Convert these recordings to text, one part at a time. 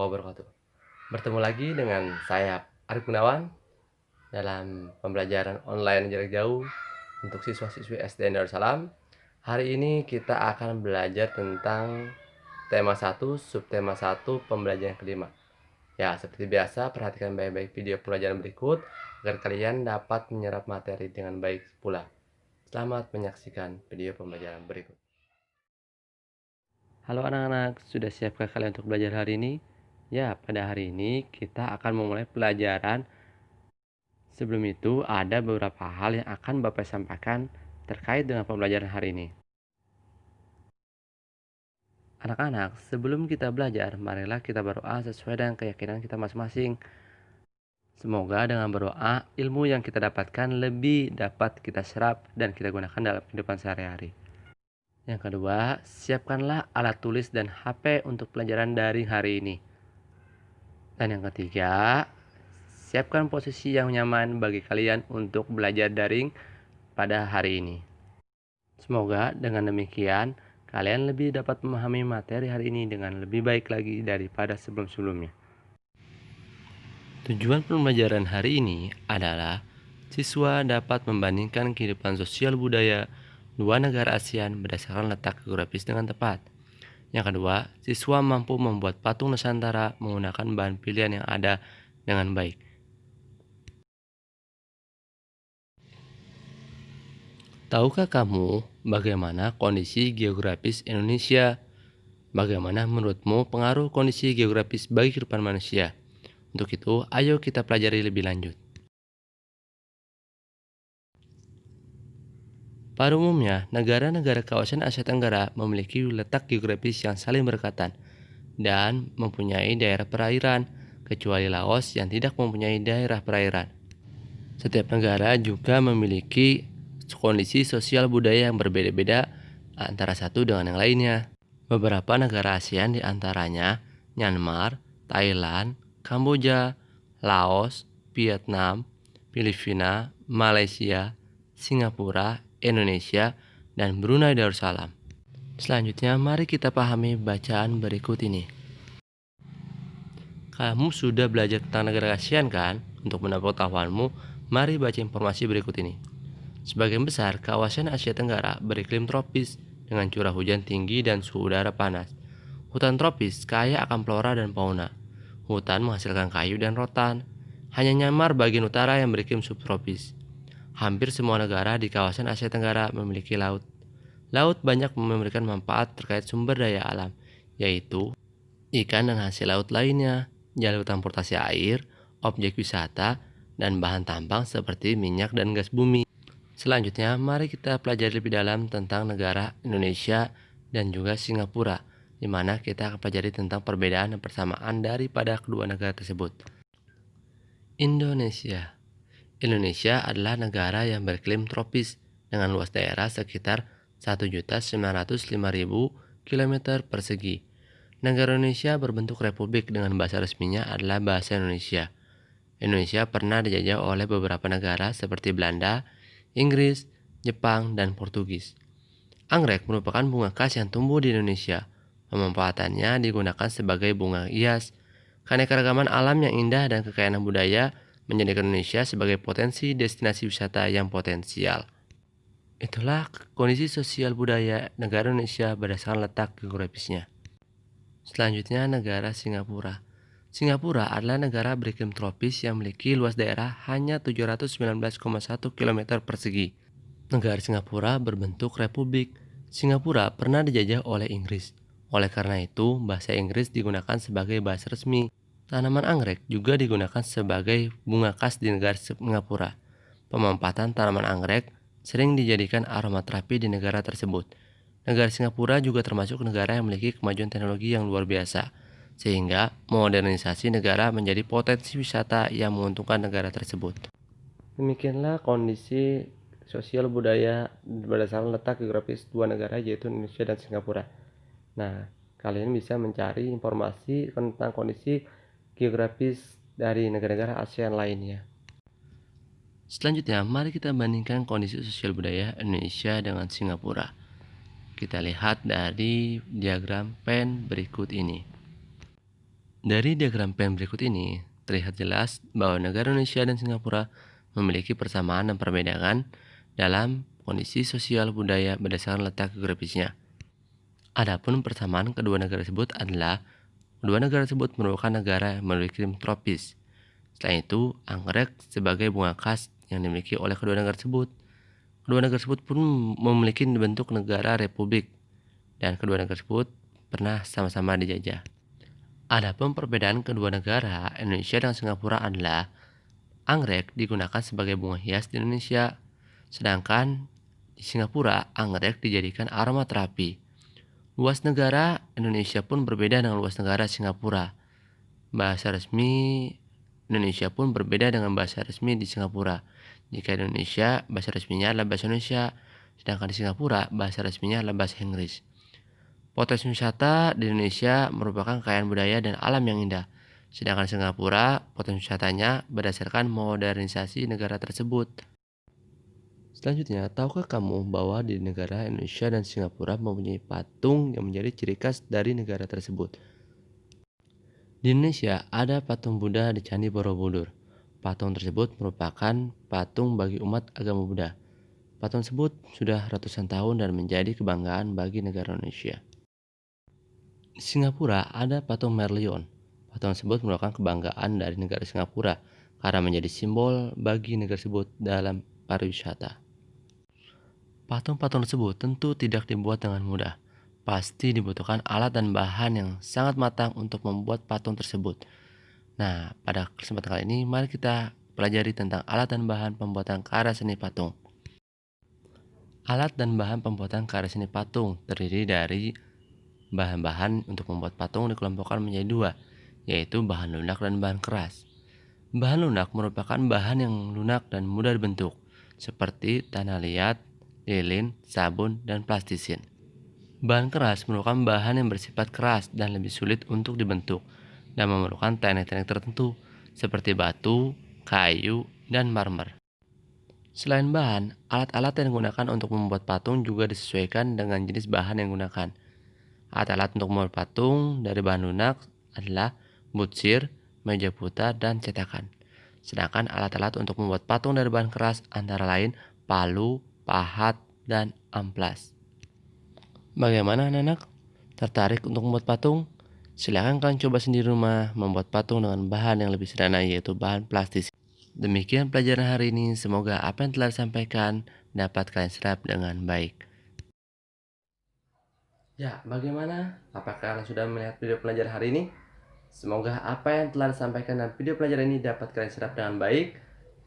wabarakatuh. Bertemu lagi dengan saya Arif Gunawan dalam pembelajaran online jarak jauh untuk siswa-siswi SDN Darussalam. Hari ini kita akan belajar tentang tema 1, subtema 1, pembelajaran kelima. Ya, seperti biasa, perhatikan baik-baik video pembelajaran berikut agar kalian dapat menyerap materi dengan baik pula. Selamat menyaksikan video pembelajaran berikut. Halo anak-anak, sudah siapkah kalian untuk belajar hari ini? Ya, pada hari ini kita akan memulai pelajaran. Sebelum itu, ada beberapa hal yang akan Bapak sampaikan terkait dengan pembelajaran hari ini. Anak-anak, sebelum kita belajar, marilah kita berdoa sesuai dengan keyakinan kita masing-masing. Semoga dengan berdoa, ilmu yang kita dapatkan lebih dapat kita serap dan kita gunakan dalam kehidupan sehari-hari. Yang kedua, siapkanlah alat tulis dan HP untuk pelajaran daring hari ini. Dan yang ketiga, siapkan posisi yang nyaman bagi kalian untuk belajar daring pada hari ini. Semoga dengan demikian, kalian lebih dapat memahami materi hari ini dengan lebih baik lagi daripada sebelum-sebelumnya. Tujuan pembelajaran hari ini adalah siswa dapat membandingkan kehidupan sosial budaya dua negara ASEAN berdasarkan letak geografis dengan tepat. Yang kedua, siswa mampu membuat patung Nusantara menggunakan bahan pilihan yang ada dengan baik. Tahukah kamu bagaimana kondisi geografis Indonesia? Bagaimana menurutmu pengaruh kondisi geografis bagi kehidupan manusia? Untuk itu, ayo kita pelajari lebih lanjut. Pada umumnya, negara-negara kawasan Asia Tenggara memiliki letak geografis yang saling berdekatan dan mempunyai daerah perairan, kecuali Laos yang tidak mempunyai daerah perairan. Setiap negara juga memiliki kondisi sosial budaya yang berbeda-beda antara satu dengan yang lainnya. Beberapa negara ASEAN diantaranya Myanmar, Thailand, Kamboja, Laos, Vietnam, Filipina, Malaysia, Singapura, Indonesia, dan Brunei Darussalam. Selanjutnya, mari kita pahami bacaan berikut ini. Kamu sudah belajar tentang negara ASEAN kan? Untuk menambah pengetahuanmu, mari baca informasi berikut ini. Sebagian besar kawasan Asia Tenggara beriklim tropis dengan curah hujan tinggi dan suhu udara panas. Hutan tropis kaya akan flora dan fauna. Hutan menghasilkan kayu dan rotan. Hanya Myanmar bagian utara yang beriklim subtropis. Hampir semua negara di kawasan Asia Tenggara memiliki laut. Laut banyak memberikan manfaat terkait sumber daya alam, yaitu ikan dan hasil laut lainnya, jalur transportasi air, objek wisata, dan bahan tambang seperti minyak dan gas bumi. Selanjutnya, mari kita pelajari lebih dalam tentang negara Indonesia dan juga Singapura, di mana kita akan pelajari tentang perbedaan dan persamaan daripada kedua negara tersebut. Indonesia adalah negara yang beriklim tropis dengan luas daerah sekitar 1.905.000 km persegi. Negara Indonesia berbentuk republik dengan bahasa resminya adalah bahasa Indonesia. Indonesia pernah dijajah oleh beberapa negara seperti Belanda, Inggris, Jepang, dan Portugis. Anggrek merupakan bunga khas yang tumbuh di Indonesia. Pemanfaatannya digunakan sebagai bunga hias. Keanekaragaman alam yang indah dan kekayaan budaya menjadikan Indonesia sebagai potensi destinasi wisata yang potensial. Itulah kondisi sosial budaya negara Indonesia berdasarkan letak geografisnya. Selanjutnya, negara Singapura. Singapura adalah negara beriklim tropis yang memiliki luas daerah hanya 719,1 km persegi. Negara Singapura berbentuk republik. Singapura pernah dijajah oleh Inggris. Oleh karena itu, bahasa Inggris digunakan sebagai bahasa resmi. Tanaman anggrek juga digunakan sebagai bunga khas di negara Singapura. Pemanfaatan tanaman anggrek sering dijadikan aromaterapi di negara tersebut. Negara Singapura juga termasuk negara yang memiliki kemajuan teknologi yang luar biasa, sehingga modernisasi negara menjadi potensi wisata yang menguntungkan negara tersebut. Demikianlah kondisi sosial budaya berdasarkan letak geografis dua negara, yaitu Indonesia dan Singapura. Nah, kalian bisa mencari informasi tentang kondisi geografis dari negara-negara ASEAN lainnya. Selanjutnya, mari kita bandingkan kondisi sosial budaya Indonesia dengan Singapura. Kita lihat dari diagram pen berikut ini. Dari diagram pen berikut ini, terlihat jelas bahwa negara Indonesia dan Singapura memiliki persamaan dan perbedaan dalam kondisi sosial budaya berdasarkan letak geografisnya. Adapun persamaan kedua negara tersebut adalah kedua negara tersebut merupakan negara yang memiliki iklim tropis. Selain itu, anggrek sebagai bunga khas yang dimiliki oleh kedua negara tersebut. Kedua negara tersebut pun memiliki bentuk negara republik, dan kedua negara tersebut pernah sama-sama dijajah. Adapun perbedaan kedua negara, Indonesia dan Singapura adalah anggrek digunakan sebagai bunga hias di Indonesia, sedangkan di Singapura anggrek dijadikan aromaterapi. Luas negara Indonesia pun berbeda dengan luas negara Singapura. Bahasa resmi Indonesia pun berbeda dengan bahasa resmi di Singapura. Jika di Indonesia, bahasa resminya adalah bahasa Indonesia, sedangkan di Singapura, bahasa resminya adalah bahasa Inggris. Potensi wisata di Indonesia merupakan kekayaan budaya dan alam yang indah, sedangkan di Singapura, potensi wisatanya berdasarkan modernisasi negara tersebut. Selanjutnya, tahukah kamu bahwa di negara Indonesia dan Singapura mempunyai patung yang menjadi ciri khas dari negara tersebut? Di Indonesia ada patung Buddha di Candi Borobudur. Patung tersebut merupakan patung bagi umat agama Buddha. Patung tersebut sudah ratusan tahun dan menjadi kebanggaan bagi negara Indonesia. Di Singapura ada patung Merlion. Patung tersebut merupakan kebanggaan dari negara Singapura karena menjadi simbol bagi negara tersebut dalam pariwisata. Patung-patung tersebut tentu tidak dibuat dengan mudah. Pasti dibutuhkan alat dan bahan yang sangat matang untuk membuat patung tersebut. Nah, pada kesempatan kali ini mari kita pelajari tentang alat dan bahan pembuatan karya seni patung. Alat dan bahan pembuatan karya seni patung terdiri dari bahan-bahan untuk membuat patung dikelompokkan menjadi dua, yaitu bahan lunak dan bahan keras. Bahan lunak merupakan bahan yang lunak dan mudah dibentuk, seperti tanah liat, lilin, sabun, dan plastisin. Bahan keras merupakan bahan yang bersifat keras dan lebih sulit untuk dibentuk dan memerlukan teknik-teknik tertentu seperti batu, kayu, dan marmer. Selain bahan, alat-alat yang digunakan untuk membuat patung juga disesuaikan dengan jenis bahan yang digunakan. Alat-alat untuk membuat patung dari bahan lunak adalah butsir, meja putar, dan cetakan. Sedangkan alat-alat untuk membuat patung dari bahan keras antara lain palu, pahat, dan amplas. Bagaimana anak-anak? Tertarik untuk membuat patung? Silakan kalian coba sendiri di rumah membuat patung dengan bahan yang lebih sederhana yaitu bahan plastis. Demikian pelajaran hari ini, semoga apa yang telah disampaikan dapat kalian serap dengan baik. Ya, bagaimana? Apakah kalian sudah melihat video pelajaran hari ini? Semoga apa yang telah disampaikan dalam video pelajaran ini dapat kalian serap dengan baik.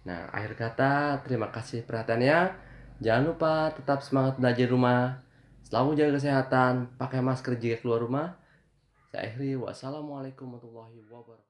Nah, akhir kata, terima kasih perhatiannya. Jangan lupa tetap semangat belajar di rumah. Selalu jaga kesehatan, pakai masker jika keluar rumah. Saya akhiri, wassalamualaikum warahmatullahi wabarakatuh.